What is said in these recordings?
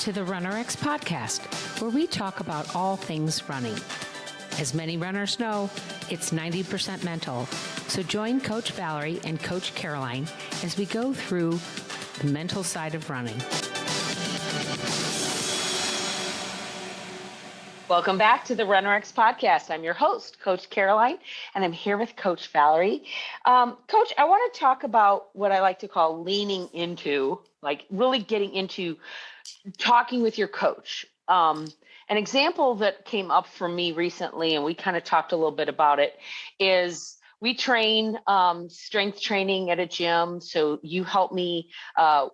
to the RunRX podcast, where we talk about all things running. As many runners know, it's 90% mental. So join Coach Valerie and Coach Caroline as we go through the mental side of running. Welcome back to the RunRX podcast. I'm your host, Coach Caroline, and I'm here with Coach Valerie. Coach, I want to talk about what I like to call leaning into, like really getting into talking with your coach. An example that came up for me recently, and we kind of talked a little bit about it, is we train strength training at a gym. So you help me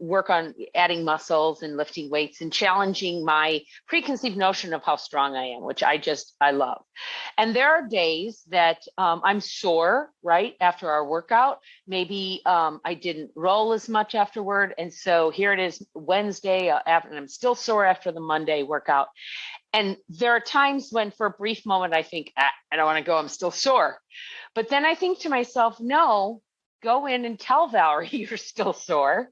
work on adding muscles and lifting weights and challenging my preconceived notion of how strong I am, which I love. And there are days that I'm sore, right, after our workout. Maybe I didn't roll as much afterward. And so here it is Wednesday, and I'm still sore after the Monday workout. And there are times when for a brief moment, I think, I don't want to go, I'm still sore. But then I think to myself, no, go in and tell Valerie you're still sore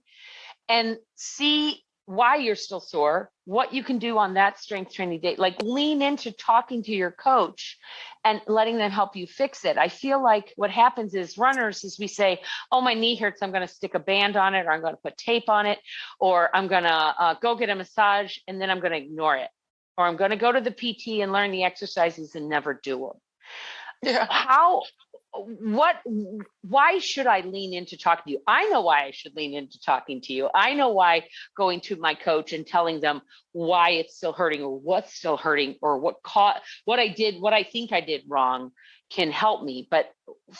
and see why you're still sore, what you can do on that strength training day. Like lean into talking to your coach and letting them help you fix it. I feel like what happens is runners is we say, oh, my knee hurts, I'm going to stick a band on it, or I'm going to put tape on it, or I'm going to go get a massage, and then I'm going to ignore it. Or I'm going to go to the PT and learn the exercises and never do them. Yeah. Why should I lean into talking to you? I know why I should lean into talking to you. I know why going to my coach and telling them why it's still hurting or what's still hurting or what I think I did wrong can help me. But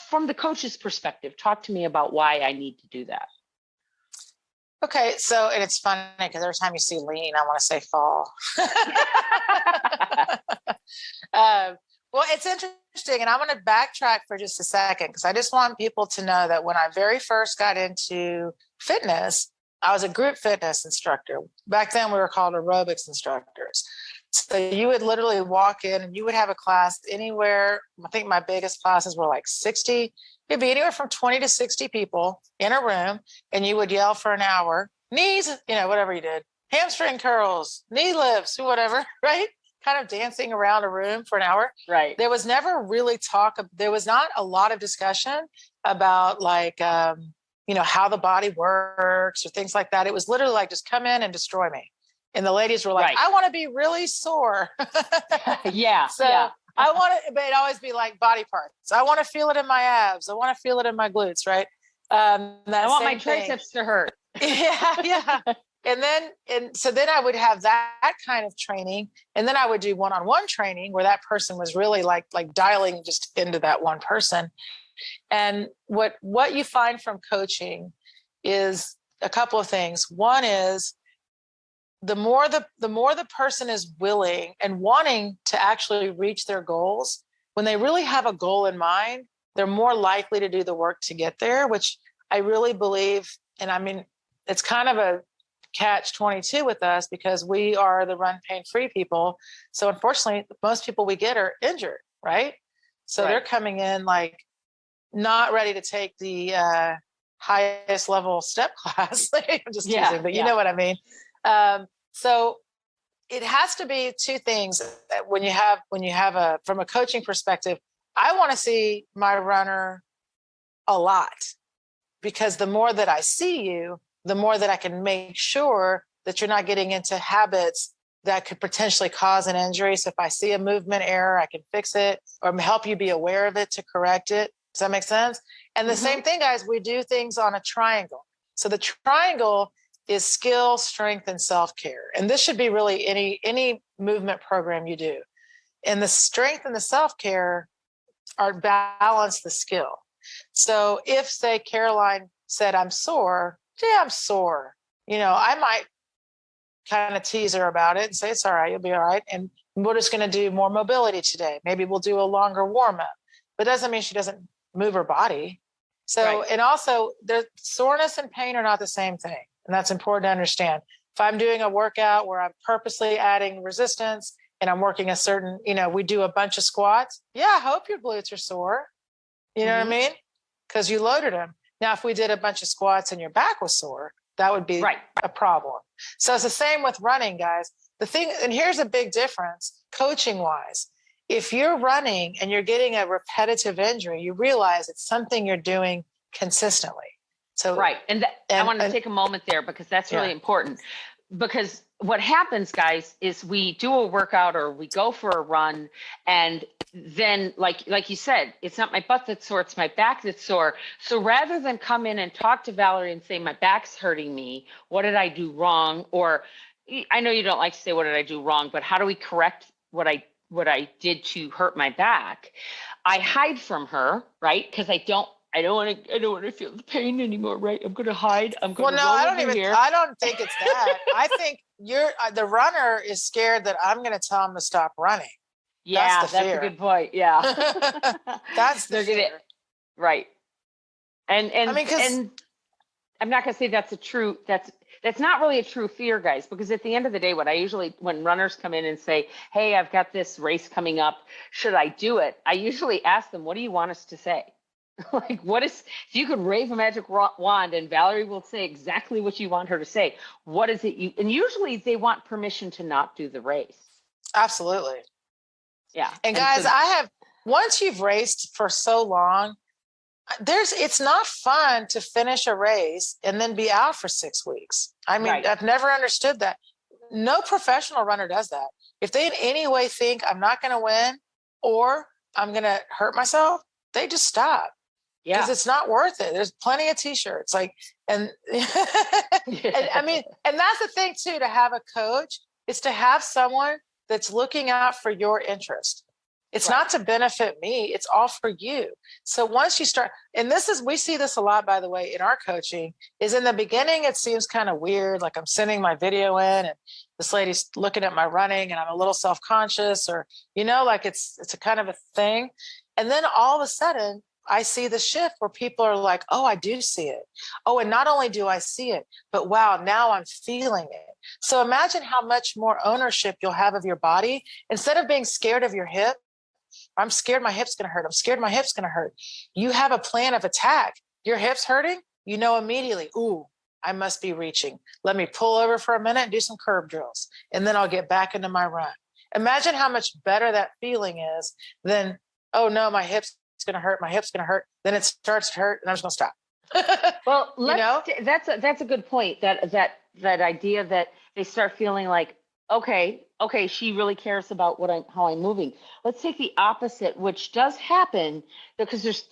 from the coach's perspective, talk to me about why I need to do that. Okay, so, and it's funny because every time you see lean, I want to say fall. Well, it's interesting, and I'm going to backtrack for just a second because I just want people to know that when I very first got into fitness, I was a group fitness instructor. Back then, we were called aerobics instructors. So you would literally walk in and you would have a class anywhere. I think my biggest classes were like 60. It'd be anywhere from 20 to 60 people in a room, and you would yell for an hour, knees, whatever you did, hamstring curls, knee lifts, whatever, right? Kind of dancing around a room for an hour. Right. There was never really there was not a lot of discussion about like, how the body works or things like that. It was literally like, just come in and destroy me. And the ladies were like, right. I want to be really sore. Yeah. So yeah. I want to, but it'd always be like body parts. I want to feel it in my abs. I want to feel it in my glutes, right? I want my triceps to hurt. Yeah. And so then I would have that kind of training. And then I would do one-on-one training where that person was really like dialing just into that one person. And what you find from coaching is a couple of things. One is the more the person is willing and wanting to actually reach their goals, when they really have a goal in mind, they're more likely to do the work to get there, which I really believe. And I mean, it's kind of a catch-22 with us because we are the run pain-free people. So unfortunately, most people we get are injured, right? So They're coming in like not ready to take the highest level step class. I'm just teasing, but you know what I mean. So it has to be two things that when you have from a coaching perspective, I want to see my runner a lot, because the more that I see you, the more that I can make sure that you're not getting into habits that could potentially cause an injury. So if I see a movement error, I can fix it or help you be aware of it to correct it. Does that make sense? And the same thing, guys, we do things on a triangle. So the triangle is skill, strength, and self-care. And this should be really any movement program you do. And the strength and the self-care are balance the skill. So if, say, Caroline said, I'm sore, I'm sore. I might kind of tease her about it and say, it's all right, you'll be all right. And we're just going to do more mobility today. Maybe we'll do a longer warm-up. But it doesn't mean she doesn't move her body. So, And also, the soreness and pain are not the same thing. And that's important to understand. If I'm doing a workout where I'm purposely adding resistance and I'm working a certain, we do a bunch of squats. Yeah, I hope your glutes are sore. You know what I mean? Because you loaded them. Now, if we did a bunch of squats and your back was sore, that would be a problem. So it's the same with running, guys. The thing, and here's a big difference coaching wise. If you're running and you're getting a repetitive injury, you realize it's something you're doing consistently. So right. And I want to take a moment there because that's really important. Because what happens, guys, is we do a workout or we go for a run, and then like you said, it's not my butt that's sore, it's my back that's sore. So rather than come in and talk to Valerie and say, my back's hurting me, what did I do wrong? Or I know you don't like to say, what did I do wrong? But how do we correct what I did to hurt my back? I hide from her, right? Because I don't want to feel the pain anymore, right? I'm going to hide. I'm going to roll over here. I don't think it's that. I think the runner is scared that I'm going to tell him to stop running. Yeah, that's a good point. Yeah. That's the fear. Right. And I mean, and I'm not going to say that's not really a true fear, guys, because at the end of the day, when runners come in and say, hey, I've got this race coming up, should I do it? I usually ask them, what do you want us to say? Like, if you could wave a magic wand and Valerie will say exactly what you want her to say, what is it and usually they want permission to not do the race. Absolutely. Yeah. And guys, once you've raced for so long, it's not fun to finish a race and then be out for 6 weeks. I mean, right. I've never understood that. No professional runner does that. If they in any way think I'm not going to win or I'm going to hurt myself, they just stop. Yeah. Because it's not worth it. There's plenty of t-shirts and I mean, and that's the thing too, to have a coach is to have someone that's looking out for your interest. It's right. Not to benefit me. It's all for you. So once you start, and we see this a lot, by the way, in our coaching, is in the beginning, it seems kind of weird. Like I'm sending my video in and this lady's looking at my running and I'm a little self-conscious or, like it's a kind of a thing. And then all of a sudden I see the shift where people are like, oh, I do see it. Oh, and not only do I see it, but wow, now I'm feeling it. So imagine how much more ownership you'll have of your body. Instead of being scared of your hip, I'm scared my hip's going to hurt. I'm scared my hip's going to hurt. You have a plan of attack. Your hip's hurting, immediately, ooh, I must be reaching. Let me pull over for a minute and do some curb drills. And then I'll get back into my run. Imagine how much better that feeling is than, oh no, my hip's going to hurt. My hip's going to hurt. Then it starts to hurt and I'm just going to stop. Well, that's a good point. That idea that they start feeling like, okay, she really cares about how I'm moving. Let's take the opposite, which does happen because there's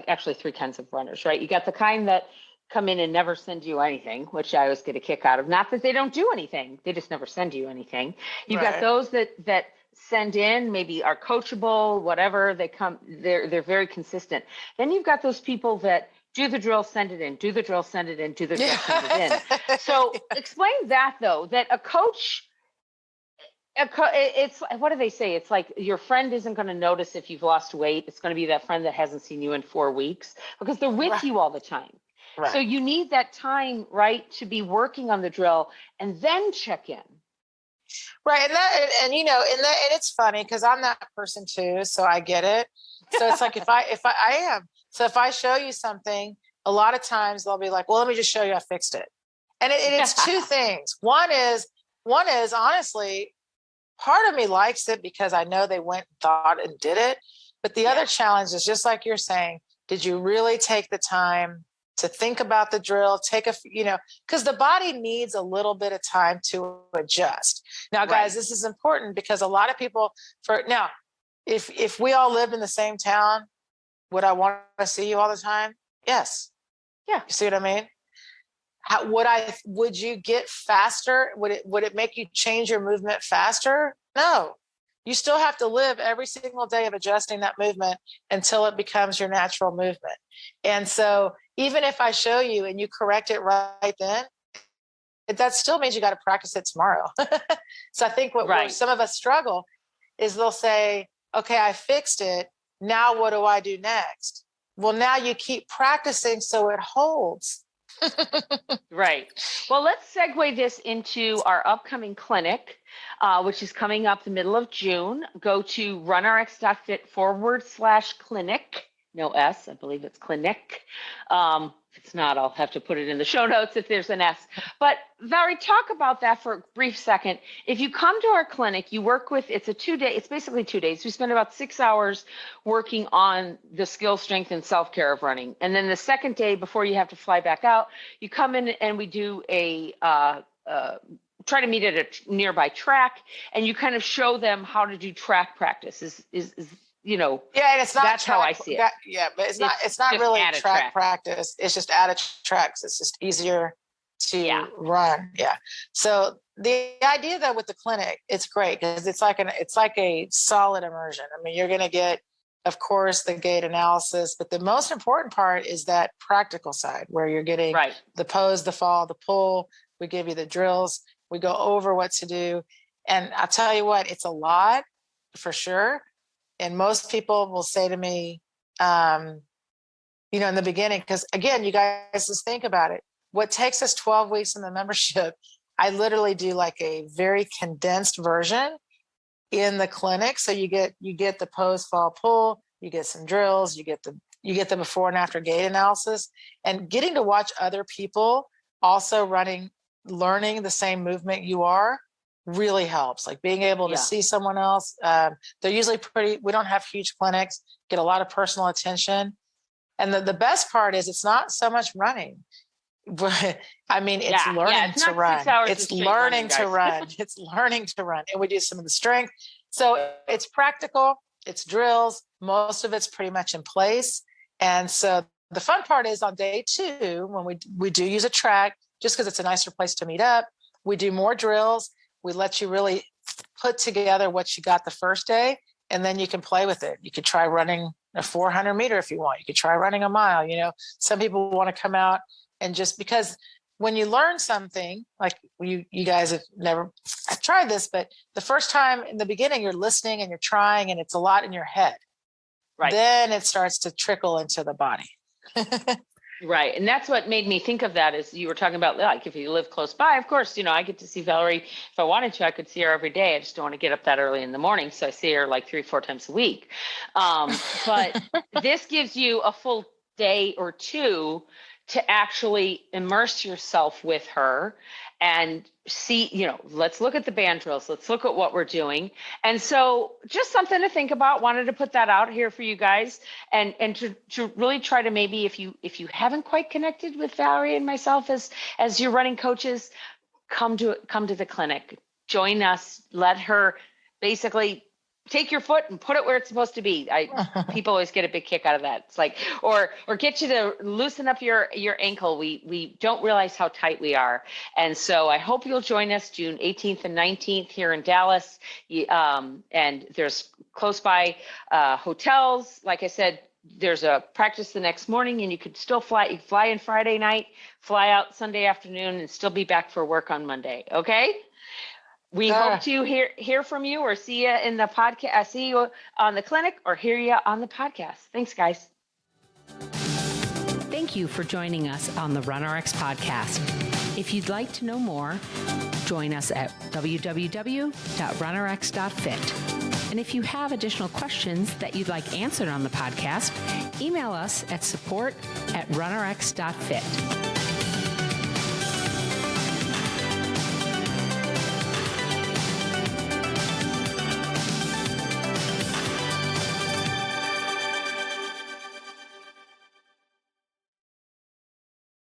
actually three kinds of runners, right? You got the kind that come in and never send you anything, which I always get a kick out of. Not that they don't do anything, they just never send you anything. You've got those that send in, maybe are coachable, whatever, they're very consistent. Then you've got those people that do the drill, send it in, do the drill, send it in, do the drill, send it in. So explain that though, that a coach, it's, what do they say? It's like your friend isn't going to notice if you've lost weight. It's going to be that friend that hasn't seen you in 4 weeks because they're with you all the time. Right. So you need that time, right, to be working on the drill and then check in. Right. And it's funny because I'm that person too. So I get it. So it's like, if I show you something, a lot of times they'll be like, well, let me just show you I fixed it. And it's two things. One is honestly, part of me likes it because I know they went and thought and did it. But the other challenge is just like you're saying, did you really take the time to think about the drill, because the body needs a little bit of time to adjust. Now, guys, this is important because a lot of people if we all lived in the same town, would I want to see you all the time? Yes. Yeah. You see what I mean? Would you get faster? Would it make you change your movement faster? No. You still have to live every single day of adjusting that movement until it becomes your natural movement. And so even if I show you and you correct it right then, that still means you got to practice it tomorrow. So I think where some of us struggle is they'll say, okay, I fixed it. Now what do I do next? Well, now you keep practicing so it holds. Right. Well, let's segue this into our upcoming clinic, which is coming up the middle of June. Go to runrx.fit/clinic no S. I believe it's clinic. If it's not, I'll have to put it in the show notes if there's an S. But Valerie, talk about that for a brief second. If you come to our clinic, you work with, it's basically 2 days. We spend about 6 hours working on the skill, strength, and self-care of running. And then the second day, before you have to fly back out, you come in and we do try to meet at a nearby track, and you kind of show them how to do track practice. Is Yeah, and it's not that's track, how I see it. but it's not really track practice. It's just added tracks. It's just easier to run. Yeah. So the idea though with the clinic, it's great because it's like a solid immersion. I mean, you're going to get, of course, the gait analysis, but the most important part is that practical side where you're getting the pose, the fall, the pull. We give you the drills. We go over what to do. And I'll tell you what, it's a lot for sure. And most people will say to me, in the beginning, because again, you guys just think about it. What takes us 12 weeks in the membership, I literally do like a very condensed version in the clinic. So you get the pose, fall, pull, you get some drills, you get the before and after gait analysis, and getting to watch other people also learning the same movement you are really helps. Like being able to see someone else. They're usually we don't have huge clinics, get a lot of personal attention. And the best part is it's not so much running, but I mean, it's learning to run. It's learning to run. It's learning to run. And we do some of the strength. So it's practical, it's drills. Most of it's pretty much in place. And so the fun part is on day 2, when we do use a track, just because it's a nicer place to meet up, we do more drills. We let you really put together what you got the first day, and then you can play with it. You could try running a 400 meter if you want. You could try running a mile. Some people want to come out and just because when you learn something, like you guys have never tried this, but the first time in the beginning, you're listening and you're trying and it's a lot in your head. Right. Then it starts to trickle into the body. Right. And that's what made me think of that is you were talking about, like, if you live close by, of course, I get to see Valerie. If I wanted to, I could see her every day. I just don't want to get up that early in the morning. So I see her like 3-4 times a week. But this gives you a full day or 2 to actually immerse yourself with her and see, let's look at the band drills. Let's look at what we're doing. And so just something to think about. Wanted to put that out here for you guys and to really try to maybe if you haven't quite connected with Valerie and myself as your running coaches, come to the clinic, join us, let her basically take your foot and put it where it's supposed to be. People always get a big kick out of that. It's like, or get you to loosen up your ankle. We don't realize how tight we are. And so I hope you'll join us June 18th and 19th here in Dallas. And there's close by hotels. Like I said, there's a practice the next morning and you could still fly. You fly in Friday night, fly out Sunday afternoon and still be back for work on Monday. Okay. We hope to hear from you or see you in the podcast, see you on the clinic or hear you on the podcast. Thanks, guys. Thank you for joining us on the RunRX podcast. If you'd like to know more, join us at www.runrx.fit. And if you have additional questions that you'd like answered on the podcast, email us at support@runrx.fit.